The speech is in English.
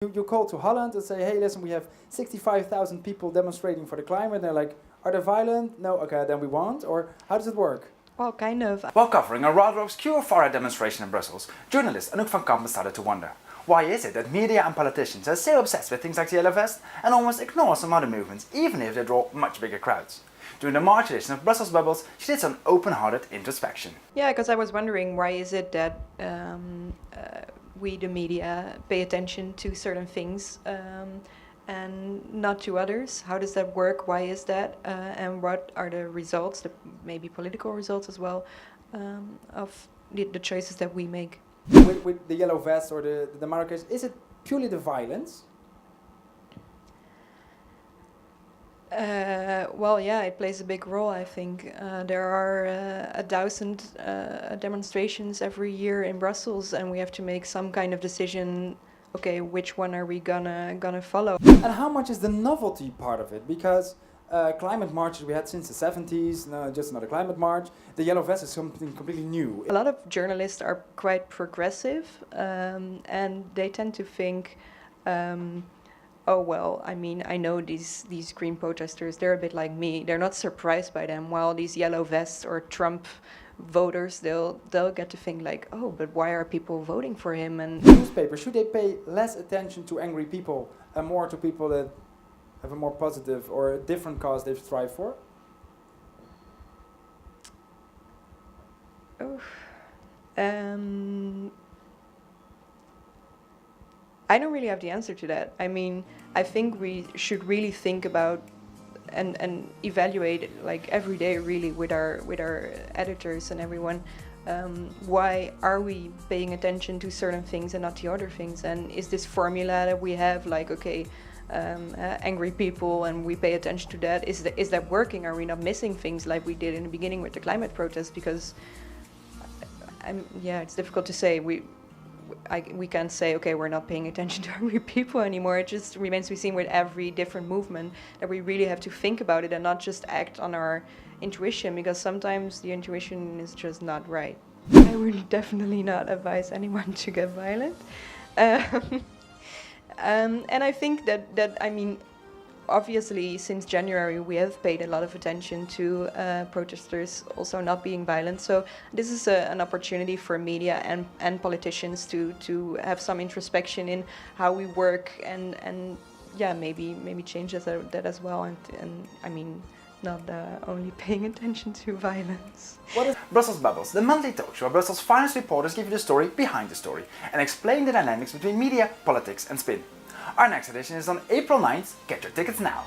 You call to Holland and say, hey, listen, we have 65,000 people demonstrating for the climate. And they're like, are they violent? No, okay, then we won't. Or how does it work? Well, kind of. While covering a rather obscure far-right demonstration in Brussels, journalist Anouk van Kampen started to wonder, why is it that media and politicians are so obsessed with things like the Yellow Vest and almost ignore some other movements, even if they draw much bigger crowds? During the March edition of Brussels Bubbles, she did some open-hearted introspection. Yeah, because I was wondering, why is it that we, the media, pay attention to certain things and not to others? How does that work? Why is that? And what are the results, maybe political results as well, of the choices that we make? With the Yellow Vest or the Marrakesh, is it purely the violence? Well, yeah, it plays a big role, I think. There are 1,000 demonstrations every year in Brussels, and we have to make some kind of decision. Okay, which one are we gonna follow? And how much is the novelty part of it? Because climate marches we had since the 70s, no, just another climate march. The Yellow Vest is something completely new. A lot of journalists are quite progressive, and they tend to think, oh well, I mean, I know these green protesters, they're a bit like me. They're not surprised by them, while these Yellow Vests or Trump voters, they'll get to think like, oh, but why are people voting for him? And newspapers, should they pay less attention to angry people and more to people that have a more positive or a different cause they strive for? Oh, I don't really have the answer to that. I mean, I think we should really think about and evaluate like every day really with our editors and everyone. Why are we paying attention to certain things and not to other things? And is this formula that we have, like, okay, angry people and we pay attention to that, is that working? Are we not missing things like we did in the beginning with the climate protest? Because yeah, it's difficult to say. We can't say, okay, we're not paying attention to angry people anymore. It just remains to be seen with every different movement that we really have to think about it and not just act on our intuition, because sometimes the intuition is just not right. I would definitely not advise anyone to get violent. And I think that I mean, obviously, since January, we have paid a lot of attention to protesters also not being violent. So this is an opportunity for media and politicians to have some introspection in how we work and yeah, maybe change that as well. And I mean, not only paying attention to violence. What is Brussels Bubbles, the monthly talk show where Brussels' finest reporters give you the story behind the story and explain the dynamics between media, politics and spin. Our next edition is on April 9th. Get your tickets now.